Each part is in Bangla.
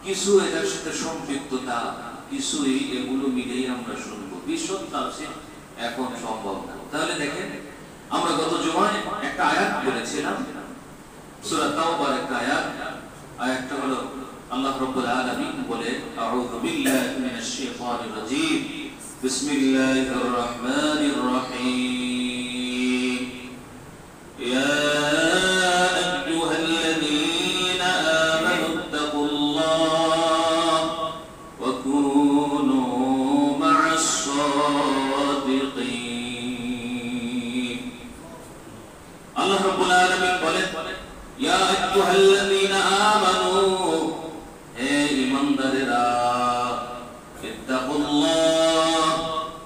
কিছু এটার সাথে সম্পৃক্ততা, কিছুই এগুলো মিলেই আমরা শুনবো। বিশদ তাফসীর এখন সম্ভব না। তাহলে দেখেন, আমরা গত জুমায় একটা আয়াত বলেছিলাম, সূরা তাওবার একটা আয়াত। আয়াতটা হলো আল্লাহ রাব্বুল আলামিন বলে, আউযু বিল্লাহি মিনাশ শাইতানির রাজীম, বিসমিল্লাহির রহমানির রহিম, ইয়া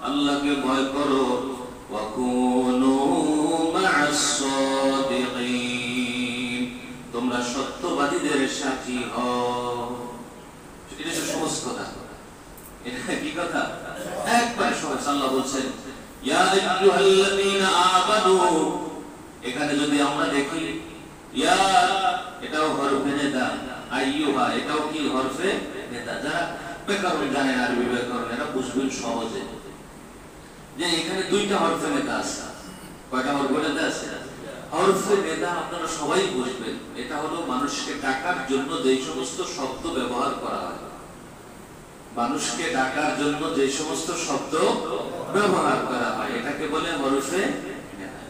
আল্লাহকে ভয় করো, তোমরা সত্যবাদীদের সাথী হও। এটা সহজ কথা, এটা কি কথা? একবার সহজ। আল্লাহ বলছেন ইয়া আইয়ুহাল্লাযীনা আমানু। এখানে যদি আমরা দেখি, ইয়া এটাও হরফে নেদা, আইয়ুহা এটাও কি হরফে নেদা। যারা ব্যাকরণ জানেন, আরবি ব্যাকরণ, এরা বুঝবেন সহজে যে এখানে দুইটা হরফে নেদা আছে। কয়টা হরফে নেদা আছে? হরফে নেদা আপনারা সবাই বুঝবেন। এটা হলো মানুষকে ডাকার জন্য যে সমস্ত শব্দ ব্যবহার করা হয়, মানুষকে ডাকার জন্য যে সমস্ত শব্দ ব্যবহার করা হয়, এটাকে বলে হরফে নেদা।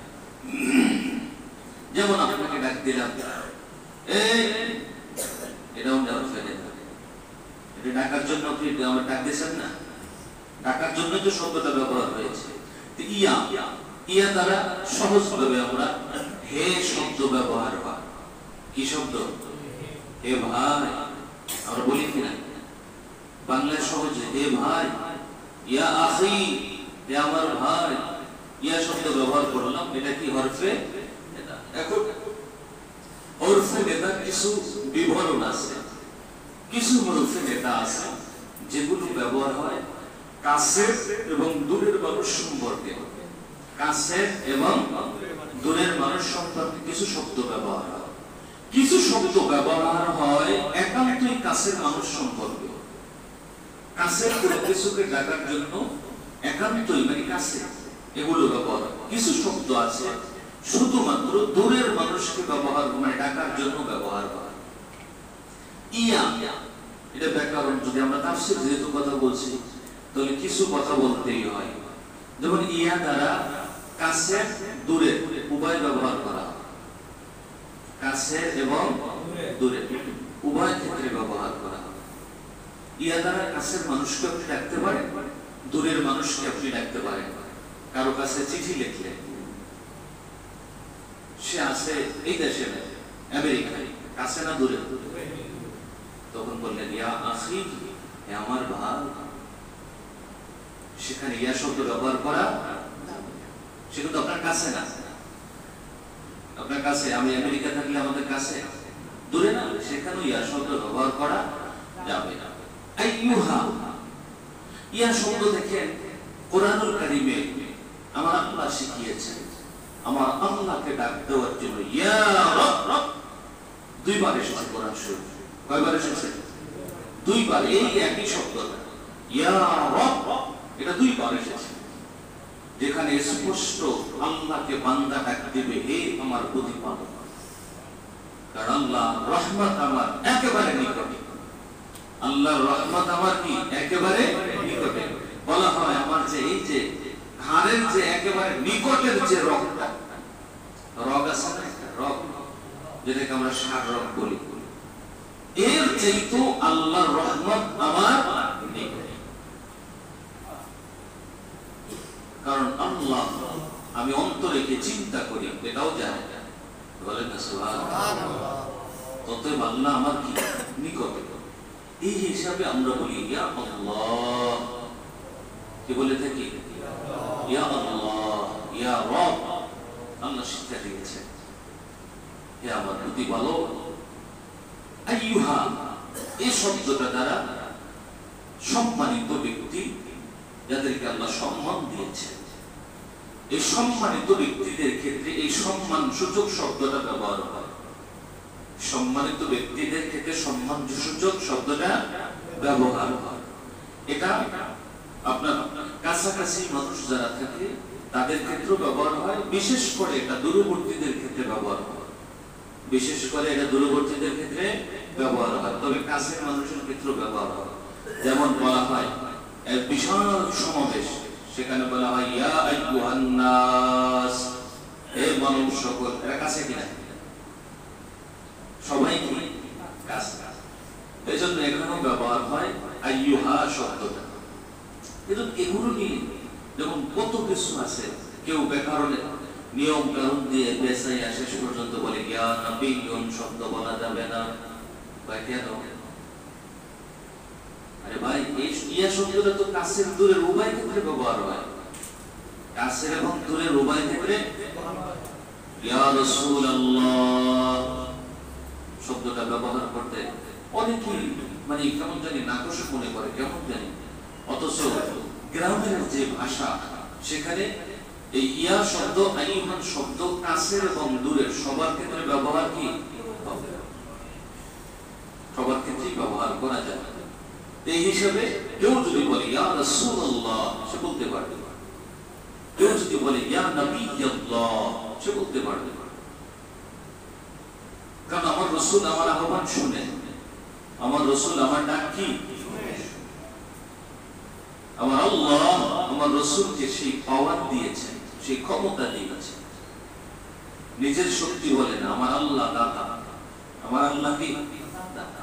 যেমন আপনাকে ডাক দিলাম, এটাও হরফে নেদা। এটা ডাকার জন্য কি আমরা ডাক দিয়েছেন না? ডাকার জন্য তো শব্দটা ব্যবহার হয়েছে। ইয়া, ইয়া দ্বারা সহজভাবে আমরা হে শব্দ ব্যবহার হয়। কি শব্দ? হে ভাই। আমরা বলি কিনা বাংলায় সহজে? হে ভাই, ইয়া আখি, হে আমার ভাই, ইয়া শব্দ ব্যবহার করলাম। এটা কি হরফে নেদা। এখন হরফে নেদার কিছু বিবরণ আছে, কিছু হরফে নেদা আছে যেগুলো ব্যবহার হয় কাছের এবং দূরের মানুষ সম্পর্কে। কাছের এবং দূরের মানুষ সম্পর্কে কিছু শব্দ ব্যবহার হয়। কিছু শব্দ ব্যবহার হয় একান্তই কাছের মানুষ সম্পর্কে। কাছের কোনো কিছুকে ডাকার জন্য একান্তই মানে কাছে এগুলো ব্যবহার হয়। কিছু শব্দ আছে শুধুমাত্র দূরের মানুষকে ব্যবহার মানে ডাকার জন্য ব্যবহার হয়। ইয়া এটা ব্যাকরণ। যদি আমরা তাফসীর যেহেতু কথা বলছি, তাহলে কিছু কথা বলতেই হয়। যেমন ইয়া দ্বারা কাছে দূরে উভয় ব্যবহার করা, কাছে এবং দূরে উভয় ক্ষেত্রে ব্যবহার করা। ইয়া দ্বারা কাছের মানুষকে আপনি ডাকতে পারেন, দূরের মানুষকে আপনি ডাকতে পারেন। কারো কাছে চিঠি লিখলে, সে আছে এই দেশে আমেরিকায়, কাছে না দূরে, তখন বললেন ইয়া আখি, হে আমার ভাই। সেখানে ইয়া শব্দ ব্যবহার করা, সে কিন্তু আপনার কাছে না, আপনার কাছে। আমি আমেরিকা থাকলে আমাদের কাছে, দূরে না, সেখানে ইয়া শব্দ ব্যবহার করা যাবে না। আইয়ুহা, ইয়া শব্দ দেখেন কোরআনুল কারীমে আমার আল্লাহ শিখিয়েছেন আমার আল্লাহকে ডাক দেওয়ার জন্য ইয়া রব দুইবার এসেছে কোরআন শরীফে। কয়বার এসেছে? দুইবার। এই একই শব্দ ইয়া রব, এটা দুইবার এসেছে, যেখানে স্পষ্ট আল্লাহকে বান্দা ডাক দিবে হে আমার প্রতিপালক। কারণ আল্লাহর রহমত আমার একেবারে নিকটে। আল্লাহর রহমত আমার কি একেবারে নিকটে। বলা হয় আমার যে এই যে ঘাড়ের যে একেবারে নিকটের যে রগটা, রগ আছে না, রগ যেটাকে আমরা ষাঁড় রগ বলি, এর চাইতো আল্লাহর রহমত আমার নিকটে। কারণ আল্লাহ আমি অন্তরেকে চিন্তা করি, এটাও জানে। বলেন না সুবহানাল্লাহ। অতএব আল্লাহ আমার কি নিকটে। এই হিসাবে আমরা বলি ইয়া আল্লাহ। কি বলে থাকি? ইয়া আল্লাহ, ইয়া রব। আল্লাহ শিক্ষা দিয়েছেন হে আমার প্রতিপালক। আইয়ুহা, এই শব্দটা দ্বারা সম্মানিত ব্যক্তি যাদেরকে আল্লাহ সম্মান দিয়েছেন, এই সম্মানিত ব্যক্তিদের ক্ষেত্রে এই সম্মান সূচক শব্দটা ব্যবহার হয়। সম্মানিত ব্যক্তিদের ক্ষেত্রে সম্মানসূচক শব্দটা ব্যবহার হয়। এটা আপনার কাছাকাছি মানুষ যারা থাকে তাদের ক্ষেত্রেও ব্যবহার হয়, বিশেষ করে এটা দূরবর্তীদের ক্ষেত্রে ব্যবহার হয়, বিশেষ করে এটা দূরবর্তীদের ক্ষেত্রে ব্যবহার হয়, তবে কাছের মানুষের ক্ষেত্রেও ব্যবহার হয়। যেমন বলা হয় এক বিশাল সমাবেশ, সেখানে বলা হয় ইয়া আইয়ুহান নাস, হে মানব সকল। এরা কাছে কিনা? সবাই কি কাছে? এই জন্য এখানেও ব্যবহার হয় আইয়ুহা শব্দটা। কিন্তু এগুলো নিয়ে যখন কত কিছু আছে, কেউ ব্যাকরণে নিয়ম কানুন দিয়ে বেসাইয়া শেষ পর্যন্ত বলে ইয়া নবিয়্যুন শব্দ বলা যাবে না, বা কেন? আরে ভাই, এই ইয়া শব্দটা তো কাছের দূরের উভয় ক্ষেত্রে ব্যবহার হয়, কাছের এবং দূরের উভয় ক্ষেত্রে। ইয়া রাসূলুল্লাহ শব্দটা ব্যবহার করতে অনেকেই মানে কেমন জানি নাকশ মনে করে, কেমন জানি, অথচ গ্রামের যে ভাষা সেখানে এই ইয়া শব্দ আইয়ুহান শব্দ কাছের এবং দূরের সবার ক্ষেত্রে ব্যবহার কি সবার ক্ষেত্রেই ব্যবহার করা যায়। এই হিসাবে কেউ যদি বলে ইয়া রাসূলুল্লাহ সে বলতে পারবে, কেউ যদি বলে ইয়া নবিয়্যুল্লাহ সে বলতে পারবে, কারণ আমার রাসূল আমার আহ্বান শুনে, আমার রাসূল আমার ডাক কি, আমার আল্লাহ আমার রাসূলকে সেই পাওয়ার দিয়েছেন, সেই ক্ষমতা দিয়েছেন। নিজের শক্তি বলে না, আমার আল্লাহ দাতা, আমার আল্লাহ কি,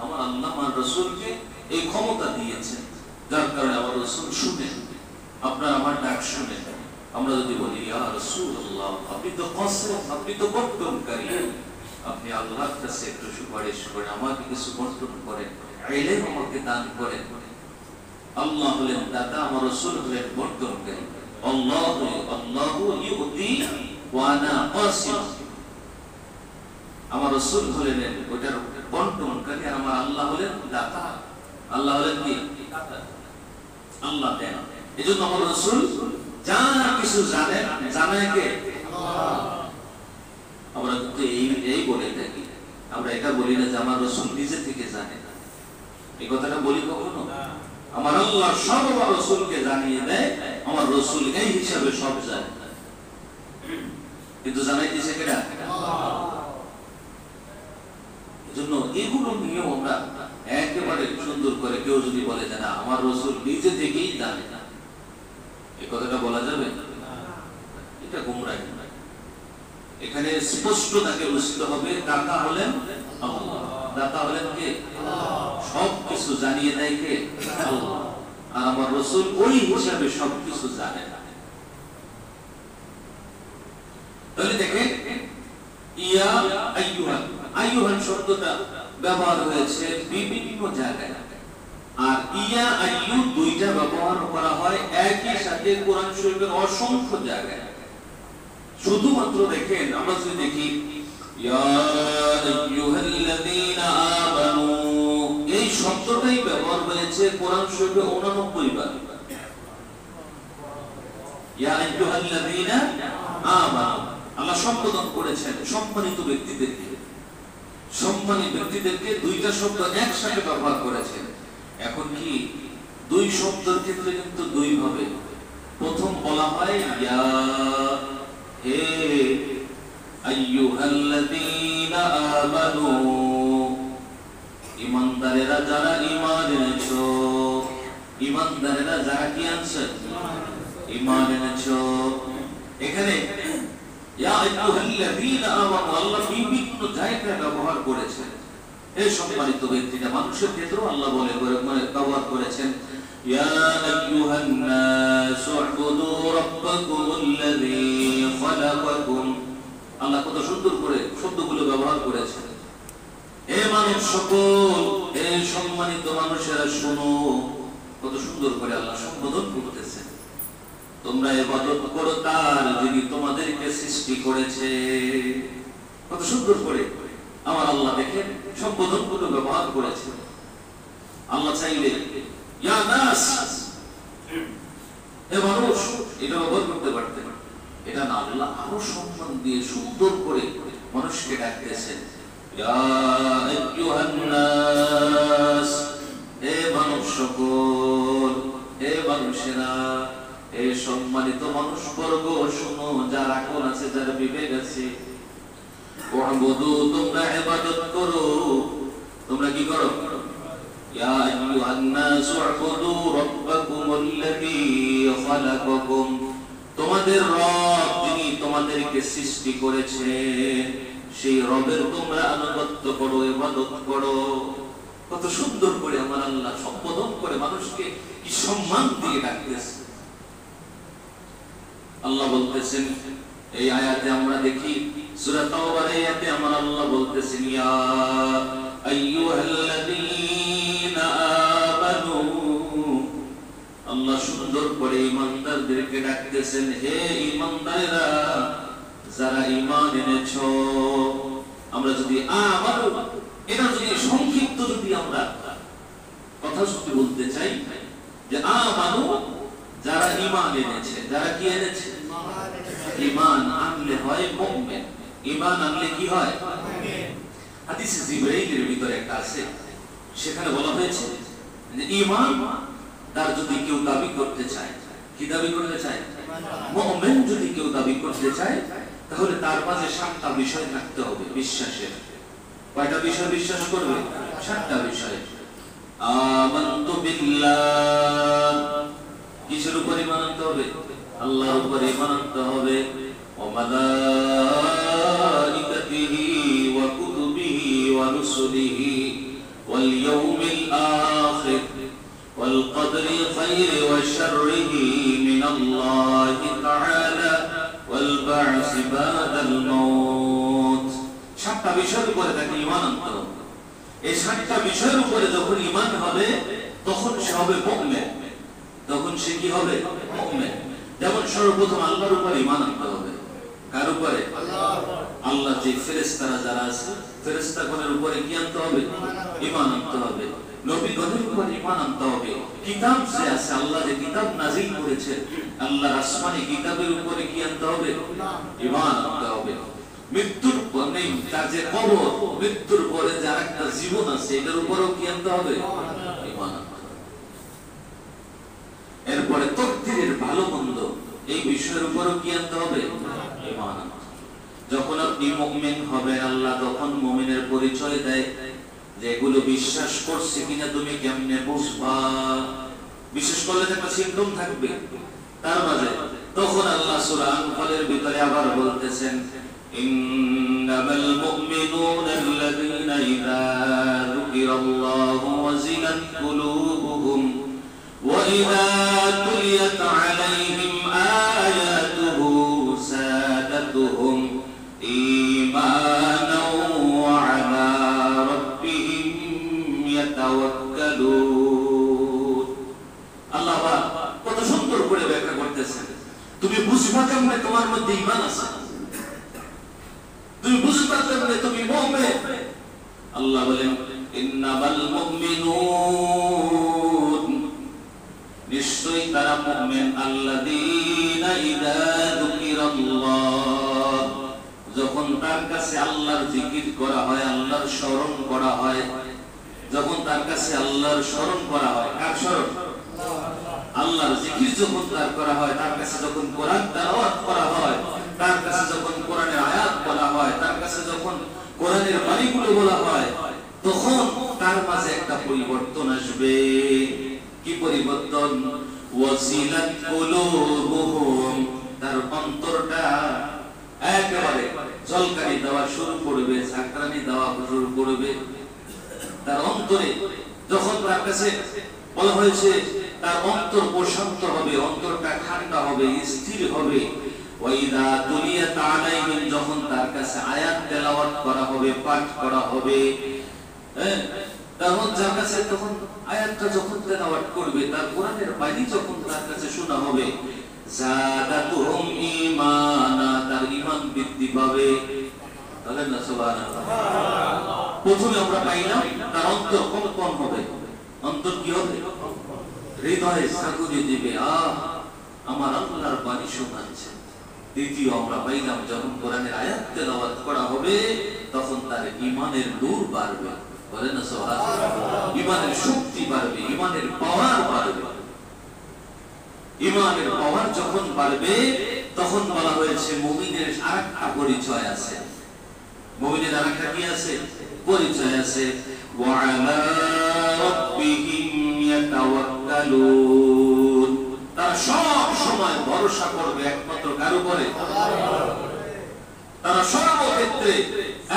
আমার আল্লাহ আমার রাসূলকে এই ক্ষমতা দিয়েছেন, যার কারণে আমার রাসূল শুনেন, আপনার আমার ডাক শুনেন। আমরা যদি বলি ইয়া রাসূলুল্লাহ, আপনি তো কসম, আপনি তো বর্তনকারী, আপনি আল্লাহর কাছে একটু সুপারিশ করেন, আমাকে কিছু বর্তন করেন, ইলম আমাকে দান করেন। আল্লাহ হলেন দাতা, আমার রাসূল হলেন বর্তনকারী। আল্লাহু ইউতি ওয়া আনা কাসিম, আমার রাসূল হলেন ওটার বর্তনকারী, আর আমার আল্লাহ হলেন দাতা। আল্লাহ হলেন কি? আল্লাহ দেন। এজন্য আমার রাসূল যা কিছু জানেন, জানায় কে? আল্লাহ। আমরা তো এই বলে থাকি, আমরা এটা বলি না যে আমার রাসূল নিজে থেকে জানে না, এই কথাটা বলি কখনো? আমার আল্লাহ সব আমার রাসূলকে জানিয়ে দেয়, আমার রাসূল এই হিসাবে সব জানে, কিন্তু জানাইতেছে কেডা? আল্লাহ। এজন্য এগুলো নিয়ে আমরা একেবারে সুন্দর করে, কেউ যদি বলে যে না আমার রাসূল নিজে থেকেই জানে না, এই কথাটা বলা যাবে না, এটা গোমরাহি। এখানে স্পষ্ট তাকে বুঝতে হবে দাতা হলেন আল্লাহ, দাতা হলেন কে? আল্লাহ। সব কিছু জানিয়ে দেয় কে? আল্লাহ। আর আমার রাসূল ওই হিসাবে সব কিছু জানে না। তাহলে দেখেন ইয়া আইয়ুহান, আইয়ুহান শব্দটা ব্যবহার হয়েছে বিভিন্ন জায়গায়, আর ইয়া আইয়ু দুইটা ব্যবহার করা হয় একই সাথে কোরআন শরীফের অসংখ্য জায়গায়। শুধুমাত্র দেখেন, আমরা যদি দেখি ইয়া আইয়ুহাল্লাযীনা আমানু, এই শব্দটাই ব্যবহার হয়েছে কোরআন শরীফে 89 বার। ইয়া আইয়ুহাল্লাযীনা আমানু, আল্লাহ সম্বোধন করেছেন সম্মানিত ব্যক্তিদেরকে, সম্মানিত ব্যক্তিদেরকে দুইটা শব্দ একসাথে ব্যবহার করেছেন। এখন কি দুই শব্দের ক্ষেত্রে কিন্তু দুই ভাবে, প্রথম বলা হয় ইয়া, হে আইয়ুহাল্লাযীনা আমানু, ঈমানদারেরা যারা ঈমান এনেছো, ঈমানদারেরা যারা কি আনছে? ঈমান এনেছো। এখানে ইয়া আইয়ুহাল্লাযীনা আমানু আল্লাহ বিভিন্ন জায়গায় ব্যবহার করেছেন। এই সম্মানিত ব্যক্তিরা মানুষের ক্ষেত্রেও আল্লাহ বলে ব্যবহার করেছেন ইয়া আইয়ুহান নাস উ'বুদু রাব্বাকুমুল্লাযী খালাকাকুম। আল্লাহ কত সুন্দর করে শব্দগুলো ব্যবহার করেছেন। হে মানব সকল, হে সম্মানিত মানুষেরা শোনো, কত সুন্দর করে আল্লাহ সম্বোধন করতেছেন। তোমরা ইবাদত করো তার যিনি তোমাদেরকে সৃষ্টি করেছে। কত সুন্দর করে আমার আল্লাহ দেখেন সম্বোধনগুলো ব্যবহার করেছে। আল্লাহ চাইলে ইয়া নাস, হে মানুষ, এটা ব্যবহার করতে পারতেন, এটা না, আল্লাহ আরো সম্মান দিয়ে সুন্দর করে মানুষকে ডাকতেছেন ইয়া আইয়ুহান নাস, হে মানব সকল, হে মানুষেরা, হে সম্মানিত মানুষবর্গ, শোনো, যার আকল আছে, যার বিবেক আছে, ওয়াবুদু, তোমরা ইবাদত করো। তোমরা কি করো? ইয়া আইয়ুহান নাস উ'বুদু রাব্বাকুমুল্লাযী খালাকাকুম, তোমাদের রব যিনি তোমাদেরকে সৃষ্টি করেছেন, সেই রবের তোমরা আনুগত্য করো, ইবাদত করো। কত সুন্দর করে আমার আল্লাহ সম্বোধন করে মানুষকে কি সম্মান দিয়ে ডাকতেছে। আল্লাহ বলতেছেন এই আয়াতে, আমরা দেখি সূরা তাওবার আয়াতে আমার আল্লাহ বলতেছেন, ইয়া আইয়ুহাল্লাযীনা আমানু, আল্লাহ সুন্দর করে ঈমানদারদেরকে ডাকতেছেন, হে ঈমানদাররা, যারা ঈমান এনেছো। আমরা যদি আমানু, এটা যদি সংক্ষিপ্ত যদি আমরা কথা শুনতে বলতে চাই, যে আমানু, যারা ঈমান এনেছে। যারা কি এনেছে? ঈমান আনলে হয় মুমিন। ঈমান আনলে কি হয়? হাদিসে জিবরাইলের ভিতরে একটা আছে, সেখানে বলা হয়েছে যে ঈমান তার যদি কেউ দাবি করতে চায়, কি দাবি করতে চায়? মুমিন যদি কেউ দাবি করতে চায়, তাহলে তার মাঝে 7টা বিষয় থাকতে হবে বিশ্বাসের। কয়টা বিষয় বিশ্বাস করবে? 7টা বিষয়। আমানতু বিল্লাহ, কিসের উপর ঈমান আনতে হবে? আল্লাহর উপর ঈমান আনতে হবে। ওয়া মালাইকাতিহি ওয়া কুতুবিহি ওয়া রুসুলিহি ওয়াল ইয়াউমিল আখির ওয়াল কদরি খায়রি ওয়া শাররিহি মিনাল্লাহি তাআলা ওয়াল বা'সি বাদাল মাউত। 7টা বিষয়ের উপরে তাকে ঈমান আনতে হবে। এই 7টা বিষয়ের উপরে যখন ঈমান হবে, তখন সে হবে মুমিন। তখন সে কি হবে? মুমিন। যেমন সর্বপ্রথম আল্লাহর উপর ঈমান আনতে হবে। কার উপরে? আল্লাহ যে ফেরেশতারা যারা আছে, ফেরেশতাগণের উপরে কি আনতে হবে? ঈমান আনতে হবে। নবীগণের উপর ঈমান আনতে হবে। কিতাব যে আছে, আল্লাহ যে কিতাব নাযিল করেছে, আল্লাহর আসমানি কিতাবের উপরে কি আনতে হবে? ঈমান আনতে হবে। মৃত্যুর পরে তার যে কবর, মৃত্যুর পরে যার একটা জীবন আছে, এটার উপরেও কি আনতে হবে? ঈমান আনতে হবে। এরপরে তাকদীরের ভালো মন্দ, এই বিষয়ের উপরেও কি আনতে হবে? ঈমান আনতে হবে। যখন আপনি মুমিন হবেন, আল্লাহ তখন মুমিনের পরিচয় দেয়, যে এগুলো বিশ্বাস করছে কিনা তুমি কেমনে বুঝবা? বিশ্বাস করলে একটা সিম্পটম থাকবে তার মাঝে। তখন আল্লাহ সূরা আনফালের ভিতরে আবার বলতেছেন, ইন্নামাল মুমিনুনা আল্লাযীনা ইযা যুকিরাল্লাহু ওয়াজিলাত কুলুবুহুম ওয়া ইযা তুলিয়াত আলাইহিম আয়াতুহু সাদাতুহুম ঈমানাও ওয়া আলা রাব্বিহিম ইয়াতাওয়াক্কালুন। আল্লাহ কত সুন্দর করে ব্যাখ্যা করতেছেন, তুমি বুঝবা কেমনে তোমার মধ্যে ঈমান আছে, তুমি বুঝবা কেমনে তুমি মুমিন। আল্লাহ বলেন, ইন্নামাল মুমিনুন, নিশ্চয়ই তারা মুমিন, আল্লাযীনা ইযা যুকিরাল্লাহ, যখন তার কাছে আল্লাহর জিকির করা হয়, আল্লাহর স্মরণ করা হয়। যখন তার কাছে আল্লাহর স্মরণ করা হয়, কার স্মরণ? আল্লাহর জিকির যখন তার করা হয়, তার কাছে যখন কোরআন তেলাওয়াত করা হয়, তার কাছে যখন কোরআনের আয়াত বলা হয়, তার কাছে যখন কোরআনের বাণীগুলো বলা হয়, তখন তার মাঝে একটা পরিবর্তন আসবে। কি পরিবর্তন? ওয়াজিলাত কুলুবুহুম, তার অন্তরটা একেবারে ঝলকানি দেওয়া শুরু করবে, ঝাঁকড়ানি দেওয়া শুরু করবে। তার অন্তরে যখন তার কাছে বলা হয়েছে, তার অন্তর প্রশান্ত হবে, অন্তরটা ঠান্ডা হবে, স্থির হবে। ওয়াইদা তুলিয়াত আলাইহিম, যখন তার কাছে আয়াত তেলাওয়াত করা হবে, পাঠ করা হবে, তখন যার কাছে তখন আয়াতটা যখন তেলাওয়াত করবে, তার কোরআনের বাণী যখন তার কাছে শোনা হবে, যাদাতুহুম ঈমানা, তার ঈমান বৃদ্ধি পাবে। তাহলে না সুবহানাল্লাহ। প্রথমে আমরা পাইলাম তার অন্তর কম্পন হবে। অন্তর কি হবে? হৃদয়ে জাগরিয়ে দিবে, আমার আল্লাহর বাণী শোনাচ্ছে, দ্বিতীয় আমরা পাইলাম যখন কোরআনের আয়াত তেলাওয়াত করা হবে তখন তার ঈমানের নূর বাড়বে, বলেন না সুবহানাল্লাহ। ঈমানের শক্তি বাড়বে, ঈমানের পাওয়ার বাড়বে। ঈমানের পাওয়ার যখন বাড়বে তখন বলা হয়েছে মুমিনের আরেকটা পরিচয় আছে। মুমিনের আরেকটা কি আছে? পরিচয় আছে। ওয়া আলা রাব্বিহিম ইয়াতাওয়াক্কালুন, তারা সব সময় ভরসা করবে একমাত্র কার উপরে? তারা সর্বক্ষেত্রে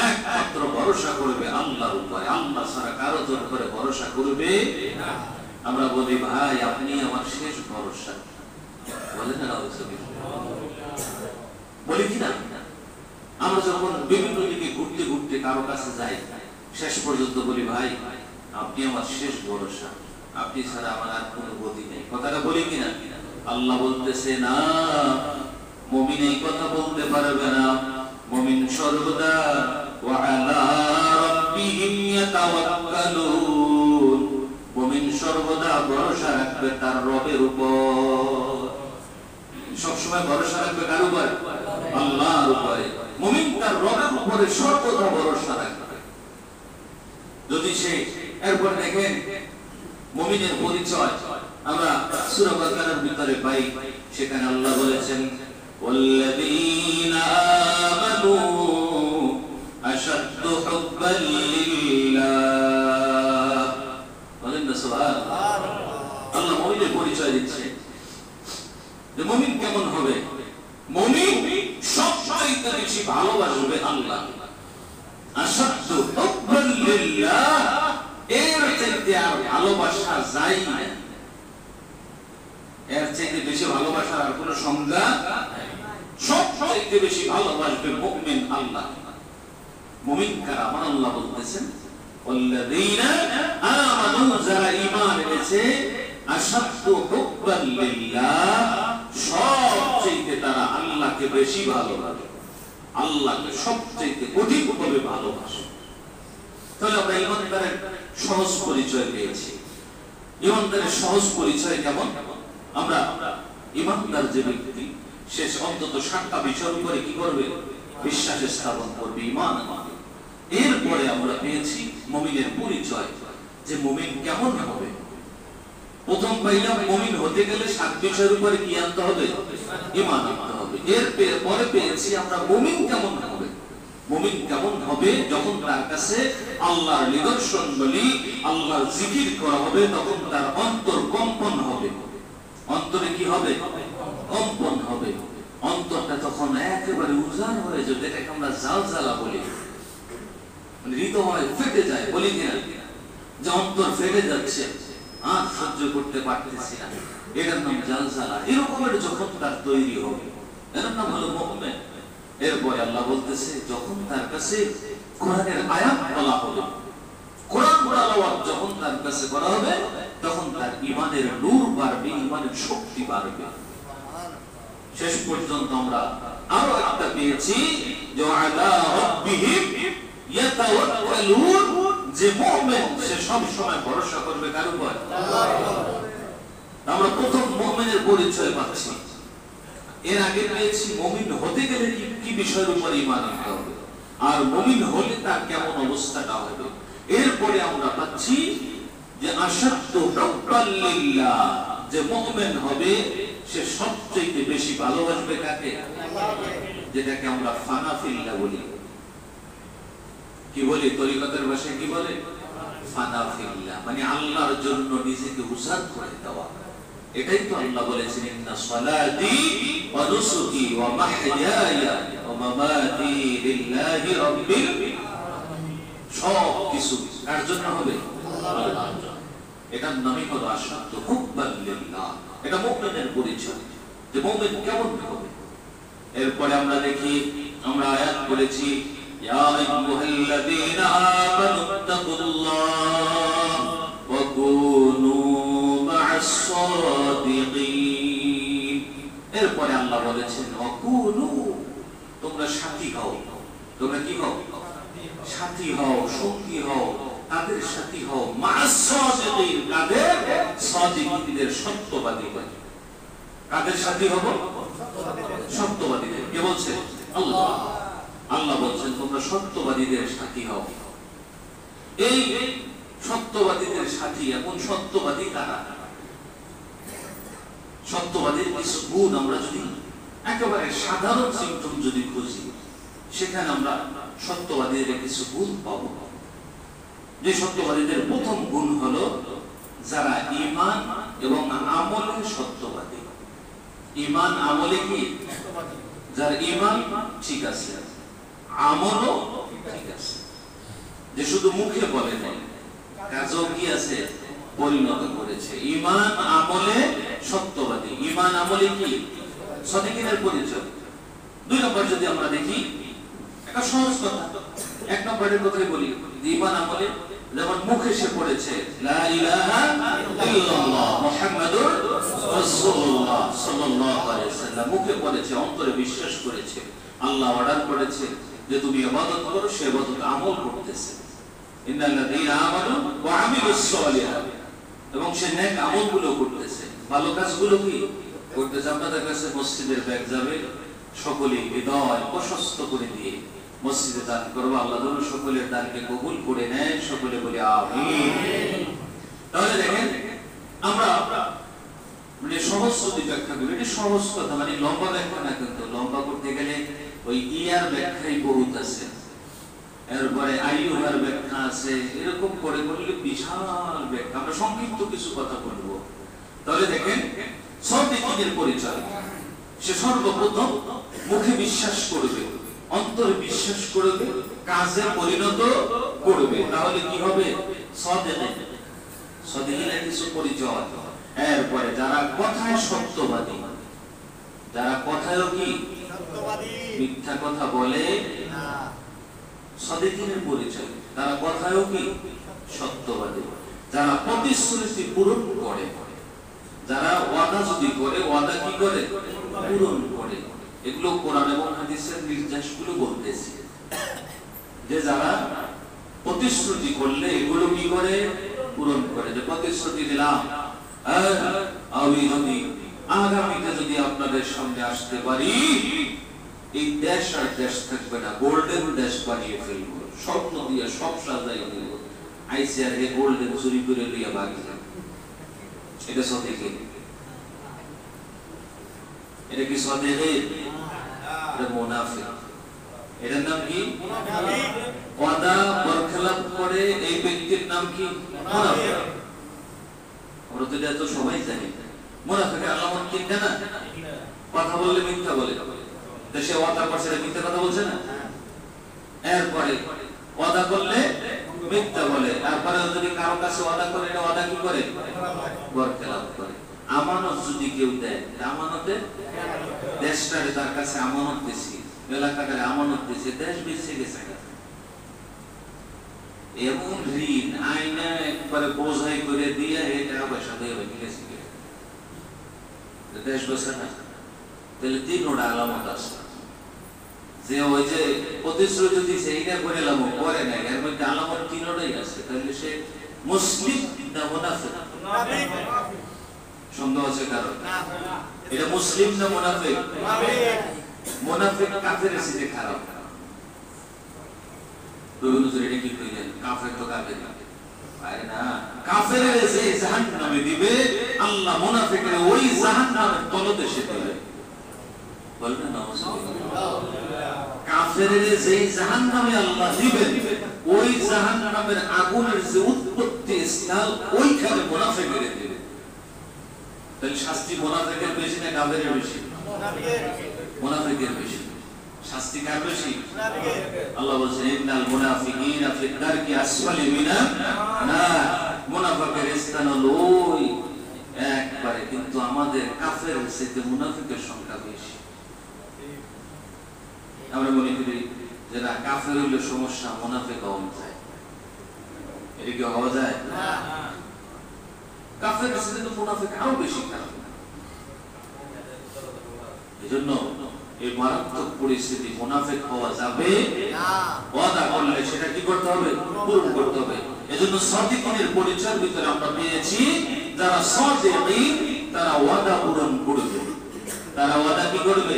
একমাত্র ভরসা করবে আল্লাহর উপরে। আল্লাহ ছাড়া কারো জোর করে ভরসা করবে না। আমরা বলি ভাই আপনি আমার শেষ ভরসা, বলেন না? বলি কি না? আমরা যখন বিভিন্ন দিকে ঘুরতে ঘুরতে কারো কাছে যাই, শেষ পর্যন্ত বলি ভাই আপনি আমার শেষ ভরসা, আপনি ছাড়া আমার আর কোনো গতি নেই। কথাটা বলি কিনা? আল্লাহ বলতেছে না, মুমিন এই কথা বলতে পারবে না। মুমিন সর্বদা ওয়া আলা রাব্বিহিম ইয়াতাওয়াক্কালুন, মুমিন সর্বদা ভরসা রাখবে তার রবের উপর। সব সময় ভরসা রাখবে কার উপর? আল্লাহর উপরে। মুমিন তার রবের উপরে সর্বদা ভরসা রাখবে। যদি সে এরপর দেখেন মুমিনের পরিচয় আমরা সূরা বাকারার ভিতরে পাই, সেখানে আল্লাহ বলেছেন ওয়াল্লাযীনা আমানু আশাদ্দু হুব্বান লিল্লাহ, বলেন না সুবহানাল্লাহ। আল্লাহ মুমিনের পরিচয় দিচ্ছে যে মুমিন কেমন হবে? মুমিন সবচাইতে বেশি ভালোবাসবে আল্লাহ। আশাদ্দু হুব্বান লিল্লাহ, এর চাইতে আর ভালোবাসা যায় না। এর চাইতে বেশি ভালোবাসার আর কোনো সংজ্ঞা নাই। সবচাইতে বেশি ভালোবাসবে মুমিন আল্লাহ। মুমিন কারা? আমার আল্লাহ বলতেছেন ওয়াল্লাযীনা আমানু, যারা ঈমান এনেছে, আশাদ্দু হুব্বান লিল্লাহ, সবচাইতে তারা আল্লাহকে বেশি ভালোবাসে, আল্লাহকে সবচাইতে অধিকভাবে ভালোবাসে। তাহলে আমরা ঈমানদারের সহজ পরিচয় পেয়েছি। ঈমানদারের সহজ পরিচয় কেমন? আমরা ঈমানদার যে ব্যক্তি, সে অন্তত 7টা বিষয়ের উপরে কি করবে? বিশ্বাস স্থাপন করবে, ঈমান আনবে। এরপরে আমরা পেয়েছি মুমিনের পরিচয়, যে মুমিন কেমন হবে। প্রথম পাইলাম মুমিন হতে গেলে 7 বিষয়ের উপরে কি আনতে হবে? ঈমান আনতে হবে। এরপরে পেয়েছি আমরা মুমিন কেমন হবে। মুমিন কেমন হবে? যখন তার কাছে আল্লাহর নিদর্শনগুলি, আল্লাহর জিকির করা হবে, তখন তার অন্তর কম্পন হবে। অন্তরে কি হবে? কম্পন হবে। অন্তরটা তখন একেবারে উজাড় হয়ে যাবে, যেটাকে আমরা জালজালা বলি। মানে হৃদয় ফেটে যায়, বলি কিনা? যে অন্তর ফেটে যাচ্ছে, আর সহ্য করতে পারতেছি না, এটার নাম জালজালা। এরকমের যখন তার তৈরি হবে, এর নাম হলো মুমিন। এরপরে আল্লাহ বলতেছে যখন তার কাছে কোরআনের আয়াত বলা হবে, কোরআন তেলাওয়াত যখন তার কাছে করা হবে, তখন তার ঈমানের নূর বাড়বে, ঈমানের শক্তি বাড়বে। শেষ পর্যন্ত আমরা আরো একটা পেয়েছি যে আলা রাব্বিহিম ইয়াতাওয়াক্কালুন, যে মুমিন সে সব সময় ভরসা করবে কার উপর? আল্লাহর উপর। আমরা প্রথম মুমিনের পরিচয় পাচ্ছি। এর আগে পেয়েছি মুমিন হতে গেলে কি বিষয়ের উপর ঈমান আনতে হবে, আর মুমিন হলে তার কেমন অবস্থাটা হবে। এরপরে আমরা পাচ্ছি যে আশাদ্দু হুব্বান লিল্লাহ, যে মুমিন হবে সে সবচেয়ে বেশি ভালোবাসবে কাকে? আল্লাহকে। যেটাকে আমরা ফানা ফিল্লাহ বলি। কি বলি? তরিকতের ভাষায় কি বলে? ফানা ফিল্লাহ, মানে আল্লাহর জন্য নিজেকে উজাড় করে দেওয়া। এটাই তো আল্লাহ বলেছেন ইন্না সালাতি ওয়া নুসুকি ওয়া মাহইয়ায়া ওয়া মামাতি লিল্লাহি রাব্বিল আলামিন। সব কিছু কার জন্য হবে? আল্লাহর জন্য। এটার নামই হলো আশাদ্দু হুব্বান লিল্লাহ। এটা মুমিনের পরিচয়, যে মুমিন কেমন হবে। এরপরে আমরা দেখি, আমরা আয়াত পড়েছি ইয়া আইয়ুহাল্লাযীনা আমানুত্তাকুল্লাহ ওয়া কুনু মা'আস সাদিকিন। এরপরে আল্লাহ বলেছেন ওয়া কুনু, তোমরা সাথী হও। তোমরা কি হও? সাথী হও, সঙ্গী হও, তাদের সাথী হও। মা'আস সাদিকিন, কাদের? সাদিকিনদের, সত্যবাদী। কাদের সাথী হব? সত্যবাদীদের। বলছে? আল্লাহ। আল্লাহ বলছেন তোমরা সত্যবাদীদের সাথী হও। এই সত্যবাদীদের সাথী, এখন সত্যবাদী কারা? সত্যবাদীর কিছু গুণ আমরা যদি একেবারে সাধারণ সিম্পটম যদি খুঁজি, সেখানে আমরা সত্যবাদীদের কিছু গুণ পাবো। যে সত্যবাদীদের প্রথম গুণ হলো যারা ঈমান এবং আমলে সত্যবাদী। ঈমান আমলে কি? যার ঈমান ঠিক আছে, আমলও ঠিক আছে, যে শুধু মুখে বলে নাই, কাজও কি আছে, পরিণত করেছে। ঈমান আমলে সত্যবাদী, ঈমান আমলে কি? সদিকিনের পরিচয়। 2 নম্বর যদি আমরা দেখি, একটা সহজ কথা, 1 নম্বরের কথাই বলি, ঈমান আমলে যেমন মুখে সে পড়েছে লা ইলাহা ইল্লাল্লাহ মুহাম্মাদুর রাসূলুল্লাহ সাল্লাল্লাহু আলাইহি ওয়াসাল্লাম, মুখে পড়েছে, অন্তরে বিশ্বাস করেছে, আল্লাহ অর্ডার করেছে যে তুমি ইবাদত করো, সে ইবাদত আমল করতেছে, ইন্নাল্লাযীনা আমানু ওয়া আমিলুস সালিহাত, এবং সে নেক আমলগুলো করতেছে, ভালো কাজগুলো কি করতেছে। আপনাদের কাছে মসজিদের ব্যাগ যাবে, সকলেই হৃদয় প্রশস্ত করে দিয়ে মসজিদে দান করবো, আল্লাহ যেন সকলের দানকে কবুল করে নেয়, সকলে বলি আমিন। তাহলে দেখেন আমরা মানে সহজ যদি ব্যাখ্যা করি, এটি সহজ কথা, মানে লম্বা ব্যাখ্যা না, কিন্তু লম্বা করতে গেলে ওই ইয়ার ব্যাখ্যাই বহুত আছে, এরপরে আইয়ুহার ব্যাখ্যা আছে, এরকম করে করলে বিশাল ব্যাখ্যা। আমরা সংক্ষিপ্ত কিছু কথা বলবো। তাহলে দেখেন সদিকিনের পরিচয়, সে সর্বপ্রথম মুখে বিশ্বাস করবে, অন্তরে বিশ্বাস করবে, কাজে পরিণত করবে, তাহলে কি হবে? সদিকিনের কিছু পরিচয়। এরপরে যারা কথায় সত্যবাদী, যারা কথায়ও কি মিথ্যা কথা বলে না, সদিকিনের পরিচয়, তারা কথায়ও কি সত্যবাদী। যারা প্রতিশ্রুতি পূরণ করে, যারা ওয়াদা যদি করে, ওয়াদা কি করে? পূরণ করে। এগুলো কোরআন এবং হাদিসের নির্দেশগুলো বলতেছে যে যারা প্রতিশ্রুতি করলে এগুলো কি করে? পূরণ করে। যে প্রতিশ্রুতি দিলাম আমি যদি আগামীতে যদি আপনাদের সামনে আসতে পারি, এই দেশ আর দেশ থাকবে না, গোল্ডেন দেশ বানিয়ে ফেলবো, স্বপ্ন দিয়ে সব সাজাই দিব, আইসি আর হে গোল্ডেন চুরি করে লিয়ে বাগি যাবে। এটা সদিকি? এটা কি সদিকি? এটা মুনাফিক। এটার নাম কি? ওয়াদা বরখলাপ করে এই ব্যক্তির নাম কি? মুনাফিক। আমরা তো এটা তো সবাই জানি। মুনাফিকের আলামত কি জানা? কথা বললে মিথ্যা বলে, দেশে ওয়াদা করছে মিথ্যা কথা বলছে না, এরপরে ওয়াদা করলে মিথ্যা বলে, তারপরে যদি কারো কাছে ওয়াদা করে, এটা ওয়াদা কি করে? বরখলাপ করে। আমানত যদি কেউ দেয়, আমানতে দেশটারে তার কাছে আমানত দিছি, এলাকাটারে আমানত দিছি, দেশ বেঁচে গেছে, এমন ঋণ আইনা একবারে বোঝাই করে দিয়ে এই টাকা পয়সা দিয়ে বেঁচে গেছে, দেশ বেঁচে না। তাহলে 3টা আলামত আছে, যে ওই যে প্রতিশ্রুতি দিছে এইটা করে লাভ করে নাই, এর মধ্যে আলামত 3টাই আছে। তাহলে সে মুসলিম না মুনাফিক? সন্দেহ আছে কারণ? এটা মুসলিম না মুনাফিক? মুনাফিক কাফের চেয়ে খারাপ। এটা কি কইলেন? কাফের তো কাফের, আরে না, কাফের যে জাহান্নামে দিবে আল্লাহ, মুনাফিকের ওই জাহান্নামের তলদেশে দিবে। বলবেন না? কাফের যে জাহান্নামে আল্লাহ দিবেন, ওই জাহান্নামের আগুনের যে উৎপত্তি স্থল, ওইখানে মুনাফিকের দিবে। তাহলে শাস্তি মুনাফিকের বেশি না কাফেরের বেশি? মুনাফিকের বেশি। শাস্তি কার বেশি? আল্লাহ বলেন ইন্নাল মুনাফিকিনা ফি দারকি আসফালি মিনান নার, মুনাফিকের স্থান হলো ওই একবারে, কিন্তু আমাদের কাফের চেয়ে মুনাফিকের সংখ্যা বেশি। আমরা মনে করি যে না, কাফের হইলে সমস্যা, মুনাফিক হওয়া যায়, এটা কি হওয়া যায়? না, কাফের চেয়ে তো মুনাফিক আরো বেশি খারাপ। এজন্য এই মারাত্মক পরিস্থিতি, মুনাফিক হওয়া যাবে না। ওয়াদা করলে সেটা কি করতে হবে? পূরণ করতে হবে। এজন্য সাদিকিনের পরিচয়ের ভিতরে আমরা পেয়েছি যারা সাদিকিন, তারা ওয়াদা পূরণ করবে। তারা ওয়াদা কি করবে?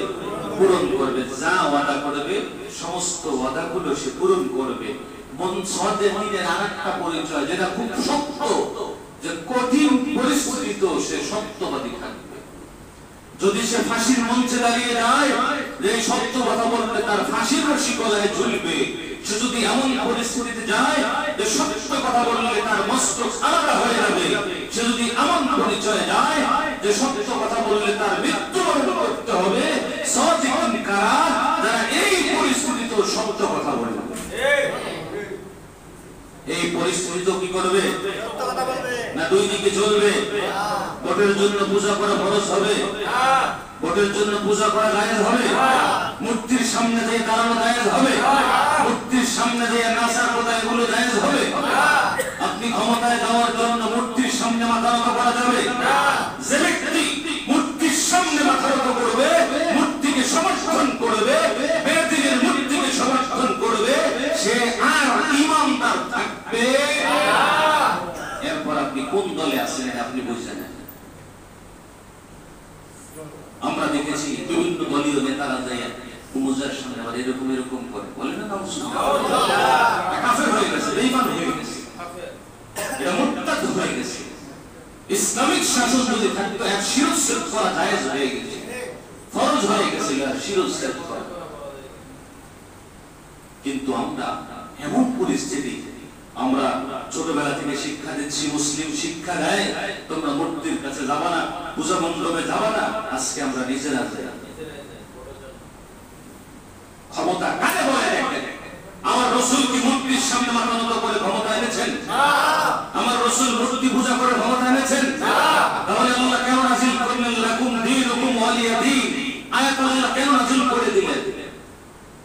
পূরণ করবে, যা ওয়াদা করবে সমস্ত ওয়াদাগুলো সে পূরণ করবে। মুনসাদিকিনের আরেকটা পরিচয় যেটা খুব শক্ত, যে কঠিন পরিস্থিতিতেও সে সত্যবাদী থাকবে। যদি সে ফাঁসির মঞ্চে দাঁড়িয়ে যায়, যে সত্য কথা বলতে তার ফাঁসির রশি গলায় ঝুলবে, সে যদি এমন পরিস্থিতিতে যায় যে সত্য কথা বললে তার মস্তক আলাদা হয়ে যাবে, সে যদি এমন পরিচয়ে যায় যে সত্য কথা বললে তার মৃত্যুবরণ করতে হবে, সাদিকুন কারা, যারা এই পরিস্থিতিতেও সত্য কথা বলবে। এই পরিস্থিতিতেও কি করবে? সত্য কথা বলবে না, দুই দিকে চলবে। ভোটের জন্য পূজা করা ফরজ হবে, ভোটের জন্য পূজা করা জায়েজ হবে, মূর্তির সামনে দিয়ে দাঁড়ানো জায়েজ হবে, মূর্তির সামনে দিয়ে নাচা কোথা এগুলো জায়েজ হবে। আপনি ক্ষমতায় যাওয়ার জন্য মূর্তির সামনে মাথা নত করা যাবে? যে ব্যক্তি মূর্তির সামনে মাথা নত করবে, মূর্তিকে সমর্থন করবে, বেদিনের মূর্তিকে সমর্থন করবে, সে আর ঈমানদার থাকবে। এরপর আপনি কোন দলে আছেন আপনি বুঝছেন না। আমরা দেখেছি বিভিন্ন দলীয় নেতারা যায় মুজার সামনে আবার এরকম এরকম করে, বলে না কাফের হয়ে গেছে, বেঈমান হয়ে গেছে, এটা মুরতাদ হয়ে গেছে। ইসলামিক শাসন যদি থাকতো এক শিরচ্ছেদ করা জায়েজ হয়ে গেছে, ফরজ হয়ে গেছে শিরচ্ছেদ করা। কিন্তু আমরা এমন পরিস্থিতি, আমরা ছোটবেলা থেকে শিক্ষা দিচ্ছি, মুসলিম শিক্ষা দেয় তোমরা মূর্তির কাছে যাবা না, পূজা মণ্ডপে যাবা না। আজকে আমরা নিজেরা যাই। ক্ষমতা কাকে বলে? আমার রাসূল কি মূর্তির সামনে মাথা নত করে ক্ষমতা এনেছেন? আমার রাসূল মূর্তি পূজা করে ক্ষমতা এনেছেন? তাহলে আল্লাহ কেন নাযিল করলেন লাকুম দীনুকুম ওয়ালিয়া দীন? আয়াত আল্লাহ কেন নাযিল করে দিলেন?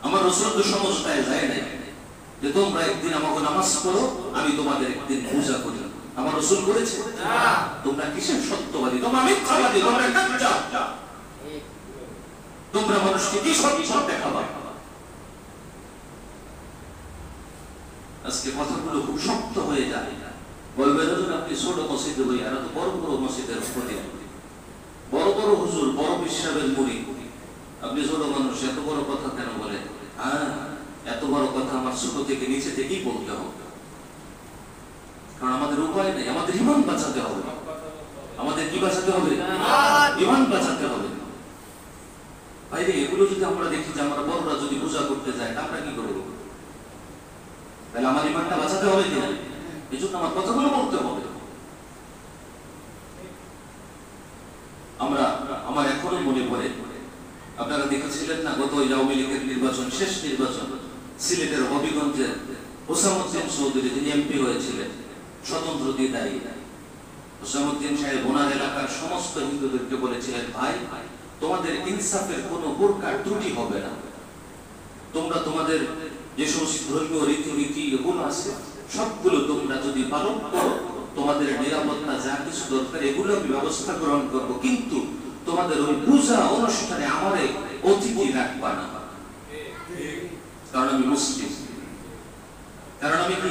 আমার রাসূল তো সমস্যায় যায় না যে তোমরা একদিন আমাকে নামাজ পড়ো, আমি তোমাদের একদিন পূজা করি। আমার রাসূল করেছে? তোমরা কিসের সত্যবাদী? তোমরা মিথ্যাবাদী, তোমরা কাচ্চা। তোমরা মানুষকে কি সত্য দেখাবা? আজকে কথাগুলো খুব শক্ত হয়ে যায়। বলবেন আপনি ছোট মসজিদে হই, আর তো বড় বড় মসজিদের প্রতি বড় বড় হুজুর, বড় বিশ্বাসের মুরিদ, আপনি ছোট মানুষ, এত বড় কথা কেন বলেন? এত বড় কথা আমার ছোট থেকে নিচে থেকেই বলতে হবে, কারণ আমাদের উপায় নেই। আমাদের ঈমান বাঁচাতে হবে। আমাদের কি বাঁচাতে হবে? ঈমান বাঁচাতে হবে। বাইরে এগুলো যদি আমরা দেখি যে আমরা বড়রা যদি পূজা করতে যাই, আমরা কি করবো? তাহলে আমার ঈমানটা বাঁচাতে হবে কিনা? এই জন্য আমার কথাগুলো বলতে হবে। আমার এখনো মনে পড়ে, আপনারা দেখেছিলেন না গত আওয়ামী লীগের নির্বাচন, শেষ নির্বাচন, সিলেটের হবিগঞ্জে হোসামউদ্দিন চৌধুরী, যিনি এমপি হয়েছিলেন, স্বতন্ত্র দিয়ে দাঁড়িয়ে হোসামউদ্দিন সাহেব ওনার এলাকার সমস্ত হিন্দুদেরকে বলেছিলেন, ভাই তোমাদের ইনসাফের কোনো প্রকার ত্রুটি হবে না, তোমরা তোমাদের যে সমস্ত ধর্মীয় রীতিনীতি এগুলো আছে সবগুলো তোমরা যদি পালন করো, তোমাদের নিরাপত্তা যা কিছু দরকার এগুলো আমি ব্যবস্থা গ্রহণ করবো, কিন্তু তোমাদের ওই পূজা অনুষ্ঠানে আমারে অতিথি রাখবা না, কারণ আমি মুসলিম। কারণ আমি কি?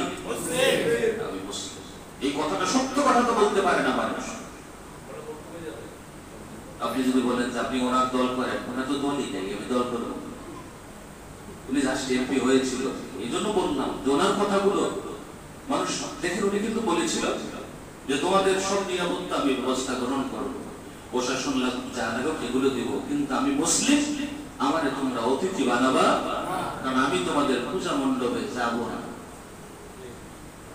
আমি মুসলিম। এই কথাটা সত্য কথা তো বলতে পারে না মানুষ। আপনি যদি বলেন যে আপনি ওনার দল করেন, ওনার তো দলই নেই, আমি দল করবো। উনি জাস্ট এমপি হয়েছিল, এই জন্য বললাম যে ওনার কথাগুলো মানুষ দেখেন। উনি কিন্তু বলেছিল যে তোমাদের সব নিরাপত্তা আমি ব্যবস্থা গ্রহণ করবো, প্রশাসন যা লাগবে এগুলো দিব, কিন্তু আমি মুসলিম, আমারে তোমরা অতিথি বানাবা, কারণ আমি তোমাদের পূজা মণ্ডপে যাব না,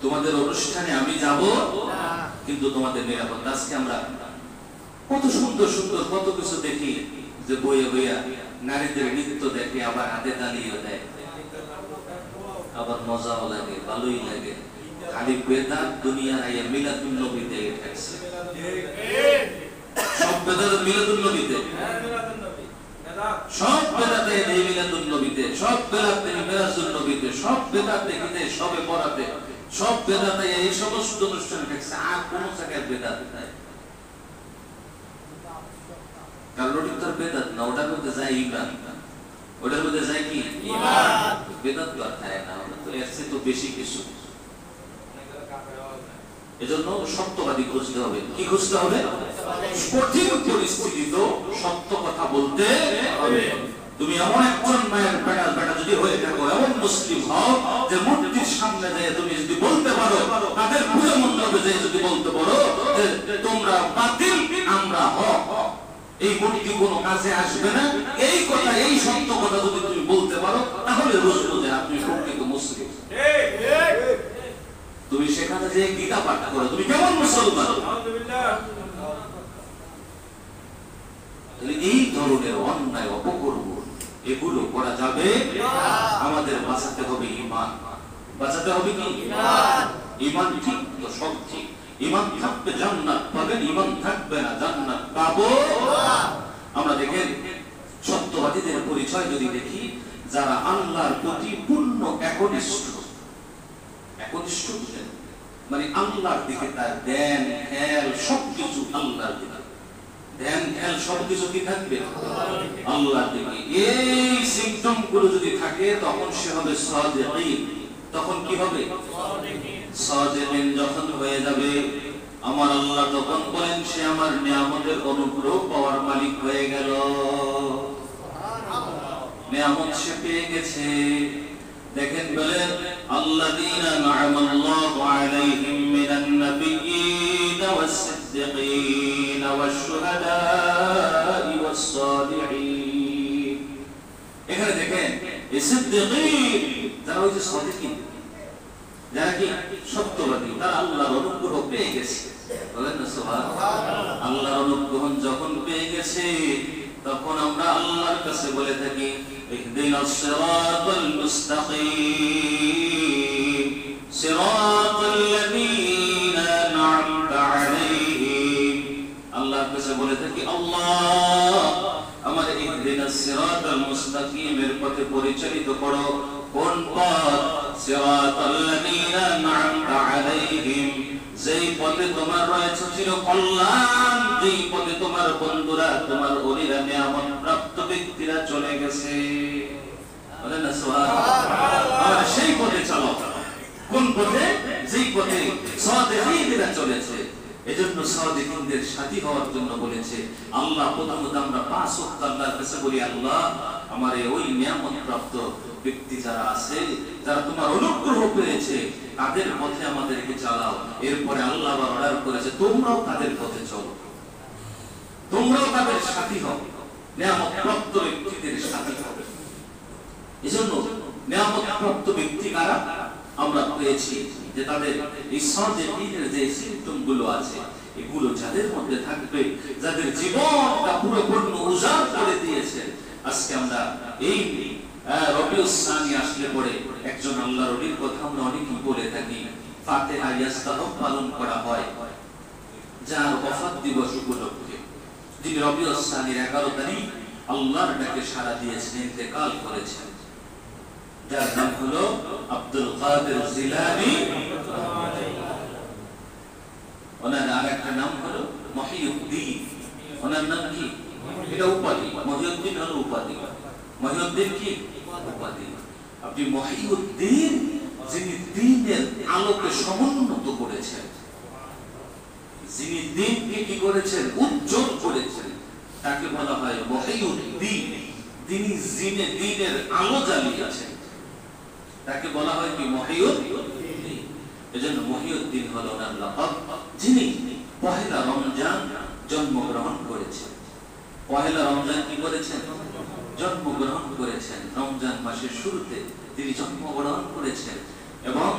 তোমাদের অনুষ্ঠানে আমি যাব, কিন্তু তোমাদের নিরাপত্তা। আজকে আমরা কত সুন্দর সুন্দর কত কিছু দেখি, যে বইয়ে বইয়া নারীদের নৃত্য দেখে, আবার হাতে তালিও দেয়, আবার মজাও লাগে, ভালোই লাগে। খালি বেদাত দুনিয়ার আইয়া মিলাদুন নবীতে ঠেকছে, সব বেদাত মিলাদুন নবীতে, সব বেদাতে এই মিলাদুন নবীতে, সব বেদাতে মিরাজুন নবীতে, সব বেদাতে কিনে সবে পড়াতে, সব বেদাতে এই সমস্ত অনুষ্ঠানে ঠেকছে। আর কোন জায়গায় বেদাত নাই, কারণ ওটা তো বেদাত না, ওটার মধ্যে যায় ঈমান, ওটার মধ্যে যায় কি? ঈমান। বেদাত তো আর থাকে না, ওটা তো এর চেয়ে তো বেশি কিছু। এজন্য সত্যবাদী খুঁজতে হবে। কি খুঁজতে হবে? কঠিন পরিস্থিতিতেও সত্য কথা বলতে হবে। তুমি এমন একজন মায়ের বেটা যদি হয়ে থাকো, এমন মুসলিম হও যে মূর্তির সামনে যেয়ে তুমি যদি বলতে পারো, তাদের পূজা মণ্ডপে যেয়ে যদি বলতে পারো যে তোমরা বাতিল আমরা হক, এই মূর্তি কোনো কাজে আসবে না, এই কথা, এই সত্য কথা যদি তুমি বলতে পারো, তাহলে বুঝবো যে আপনি প্রকৃত মুসলিম। তুমি সেখানে যে গীতা পাঠ করো, তুমি কেমন মুসলমান? এই ধরনের অন্যায় অপকর্ম এগুলো করা যাবে? আমাদের বাঁচাতে হবে ঈমান। বাঁচাতে হবে কি? ঈমান ঠিক তো সব ঠিক। ঈমান থাকবে জান্নাত পাবেন, ঈমান থাকবে না জান্নাত পাবো। আমরা দেখেন সত্যবাদীদের পরিচয় যদি দেখি, যারা আল্লাহর প্রতি পূর্ণ একনিষ্ঠ, মানে আল্লাহর দিকে তার ধ্যান খেয়াল সবকিছু আল্লাহর দিকে, ধ্যান খেয়াল সবকিছু কি থাকবে? আল্লাহর দিকে। এই সিম্পটম গুলো যদি থাকে তখন সে হবে সাদিকিন। তখন কি হবে? সাদিকিন যখন হয়ে যাবে, আমার আল্লাহ তখন বলেন সে আমার নিয়ামতের অনুগ্রহ পাওয়ার মালিক হয়ে গেল। নিয়ামত সে পেয়ে গেছে। দেখেন বলেন আল্লাযীনা না'আমাল্লাহু আলাইহিম মিনান নাবিয়্যিন ওয়াস-সিদ্দীকিন ওয়াশ-শুহাদা'i ওয়াস-সালিহিন। এখানে দেখেন এই সিদ্দীকিন যারা হচ্ছে সাদিকিন, যারা কি সত্যবাদী, তারা আল্লাহর অনুগ্রহ পেয়ে গেছে। বলেন না সুবহানাল্লাহ। আল্লাহর অনুগ্রহ যখন পেয়ে গেছে তখন আমরা আল্লাহর কাছে বলে থাকি ইহদিনাস সিরাতাল মুস্তাকিম সিরাতাল লাযীনা আন'আমতা আলাইহিম। আল্লাহর কাছে বলে থাকি আল্লাহ আমার ইহদিনাস সিরাতাল মুস্তাকিমের পথে পরিচালিত করো। কোন পথ? সিরাতাল লাযীনা আন'আমতা আলাইহিম, যেই পথে তোমার রয়েছে চিরকল্যাণ, যেই পথে তোমার বন্ধুরা, তোমার ওলিরা, নিয়ামত প্রাপ্ত ব্যক্তিরা চলে গেছে। বলেন না সুবহানাল্লাহ। সেই পথে চলো। কোন পথে? যেই পথে সাদিকীনরা চলেছে। এজন্য সাদিকীনদের সাথী হওয়ার জন্য বলেছে আল্লাহ। প্রথমত আমরা 5 ওয়াক্ত আল্লাহর কাছে বলি আল্লাহ আমার ওই নিয়ামত প্রাপ্ত ব্যক্তি যারা আছে, যারা তোমার অনুগ্রহ পেয়েছে, তাদের পথে আমাদেরকে চালাও। এরপরে আল্লাহ আবার অর্ডার করেছে তোমরাও তাদের পথে চলো, তোমরাও তাদের সাথী হও, নিয়ামত প্রাপ্ত ব্যক্তিদের সাথী হও। এজন্য নিয়ামত প্রাপ্ত ব্যক্তি কারা? আমরা পেয়েছি যে তাদের এই সাদিকীনের যে সিম্পটম গুলো আছে, এগুলো যাদের মধ্যে থাকবে, যাদের জীবনটা পুরোপূর্ণ উজাড় করে দিয়েছে। আজকে আমরা এই রবিউস সানি আসলে পরে একজন আল্লাহর ওলির কথা আমরা অনেকেই বলে থাকি। ফাতিহা ইয়াস্তাহব পালন করা হয় যার ওফাত দিবস উপলক্ষে, যিনি রবিউস সানির 11 তারিখ আল্লাহর ডাকে সাড়া দিয়েছেন, ইন্তেকাল করেছেন, যার নাম হলো আব্দুল কাদের জিলানী। ওনার আরেকটা নাম হলো মহিউদ্দিন। ওনার নাম কি? এটা উপাধি। মহিউদ্দিন হলো উপাধি। মহিউদ্দিন কি? উপাধি। আপনি মহিউদ্দিন যিনি দ্বীনের আলোকে সমুন্নত করেছেন, যিনি দ্বীনকে কি করেছেন? উজ্জ্বল করেছেন, তাকে বলা হয় মহিউদ্দিন। তিনি দ্বীনের আলো জ্বালিয়েছেন, তাকে বলা হয় কি? মহিউদ্দিন। এজন্য মহিউদ্দিন হলো ওনার লকব। যিনি পহেলা রমজান জন্মগ্রহণ করেছেন। পহেলা রমজান কি করেছেন? জন্মগ্রহণ করেছেন। রমজান মাসের শুরুতে তিনি জন্মগ্রহণ করেছেন এবং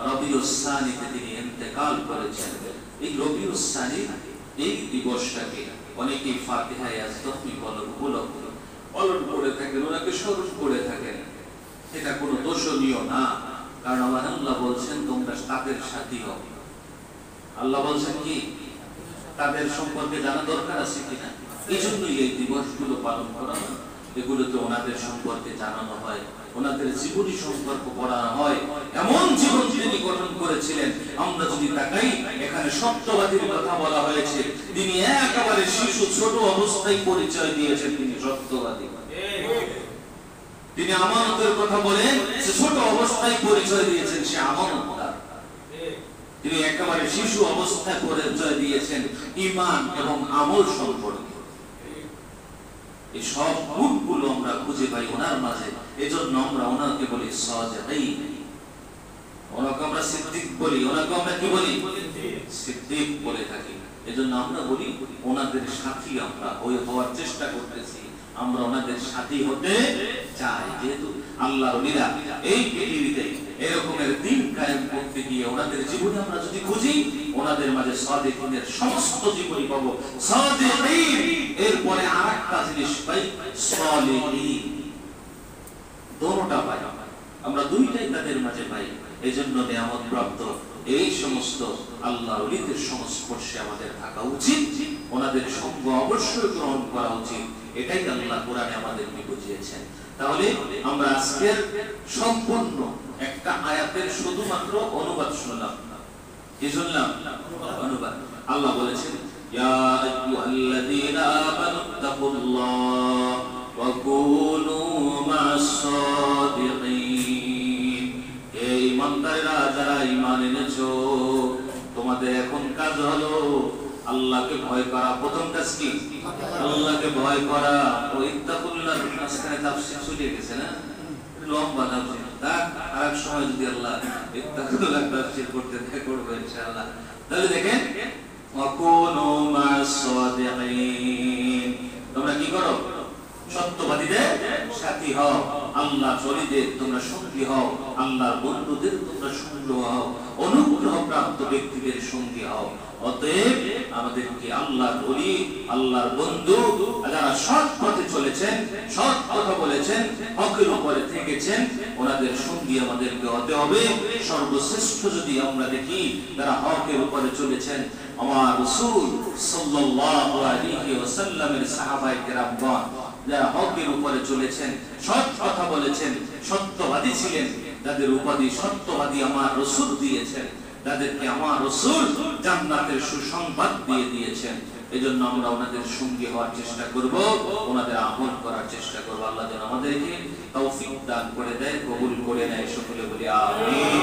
রবিউস সানিতে তিনি ইন্তেকাল করেছেন। এই রবিউস সানি এই দিবসটাকে অনেকেই ফাতিহা ইয়াস্তাহমি উপলক্ষে পালন করে থাকেন, ওনাকে স্মরণ করে থাকেন। এটা কোনো দোষণীয় না, কারণ আমার আল্লাহ বলছেন তোমরা তাদের সাথী হও। আল্লাহ বলছেন কি? তাদের সম্পর্কে জানা দরকার আছে কিনা, এই জন্যই এই দিবসগুলো পালন করা হয়। এগুলোতে ওনাদের সম্পর্কে জানানো হয়, ওনাদের জীবনী সম্পর্ক পড়ানো হয়। এমন জীবন তিনি গঠন করেছিলেন। আমরা যদি তাকাই, এখানে সত্যবাদীর কথা বলা হয়েছে, তিনি একেবারে শিশু ছোট অবস্থায় পরিচয় দিয়েছেন তিনি সত্যবাদী। তিনি আমানতের কথা বলেন, সে ছোট অবস্থায় পরিচয় দিয়েছেন সে আমানতদার। তিনি একেবারে শিশু অবস্থায় পরিচয় দিয়েছেন ঈমান এবং আমল সম্পর্কে। এই সব গুণগুলো আমরা খুঁজে পাই ওনার মাঝে। এজন্য আমরা ওনাকে বলি সাদিক, ওনাকে আমরা সিদ্দিক বলি, ওনাকে আমরা কি বলি? সিদ্দিক বলে থাকি। এজন্য আমরা বলি ওনাদের সাথী আমরা হওয়ার চেষ্টা করতেছি, আমরা ওনাদের সাথী হতে চাই। যেহেতু আল্লাহর ওলিরা এই পৃথিবীতে এরকমের দিন কায়েম করতে গিয়ে ওনাদের জীবনে আমরা যদি খুঁজি, ওনাদের মাঝে সাদিকিনের সমস্ত জীবনী পাবো। সাদিকিন এরপরে আরেকটা জিনিস পাই, সালিহিন। দুটোটা পাই আমরা, দুইটাই তাদের মাঝে পাই। এজন্য নিয়ামত প্রাপ্ত এই সমস্ত আল্লাহর ওলিদের সংস্পর্শে আমাদের থাকা উচিত, ওনাদের সঙ্গ অবশ্যই গ্রহণ করা উচিত। এটাই আল্লাহ কোরআনে আমাদেরকে বুঝিয়েছেন। তাহলে আমরা আজকের সম্পূর্ণ একটা আয়াতের শুধুমাত্র অনুবাদ শুনলাম। কি শুনলাম? অনুবাদ। আল্লাহ বলেছেন, ইয়া আইয়ুহাল্লাযীনা আমানুত্তাকুল্লাহ ওয়া কুনু মা'আস সাদিকিন। হে ঈমানদাররা, যারা ঈমান এনেছো, তোমাদের এখন কাজ হলো আল্লাহকে ভয় করা। প্রথম কাজ কি? আল্লাহকে ভয় করা। ও ইত্তাকুল্লাহ মাঝখানে তাফসীর চলে গেছে না, লম্বা তাফসীর। আর এক সময় যদি আল্লাহ ইত্তাকুল্লাহ তাফসীর করতে দেয়, করব ইনশাআল্লাহ। তাহলে দেখেন, ওয়াকুনু মা'আস সাদিকিন, তোমরা কি করো? সত্যবাদীদের সাথী হও, আল্লাহর ওলিদের তোমরা সঙ্গী হও, আল্লাহর বন্ধুদের তোমরা সঙ্গ হও, অনুগ্রহ প্রাপ্ত ব্যক্তিদের সঙ্গী হও। অতএব আমাদেরকে আল্লাহর ওলি, আল্লাহর বন্ধু, যারা সৎ পথে চলেছেন, সৎ কথা বলেছেন, হকের উপরে থেকেছেন, ওনাদের সঙ্গী আমাদেরকে হতে হবে। সর্বশ্রেষ্ঠ যদি আমরা দেখি যারা হকের উপরে চলেছেন, আমার রাসূল সাল্লাল্লাহু আলাইহি ওয়াসাল্লামের সাহাবায়ে কেরামগণ যারা হকের উপরে চলেছেন, সৎ কথা বলেছেন, সত্যবাদী ছিলেন, যাদের উপাধি সত্যবাদী আমার রাসূল দিয়েছেন, তাদেরকে আমার রাসূল জান্নাতের সুসংবাদ দিয়ে দিয়েছেন। এজন্য আমরা ওনাদের সঙ্গী হওয়ার চেষ্টা করব, ওনাদের আমল করার চেষ্টা করব। আল্লাহ যেন আমাদেরকে তৌফিক দান করে দেয়, কবুল করে নেয়। সকলে বলি আমিন।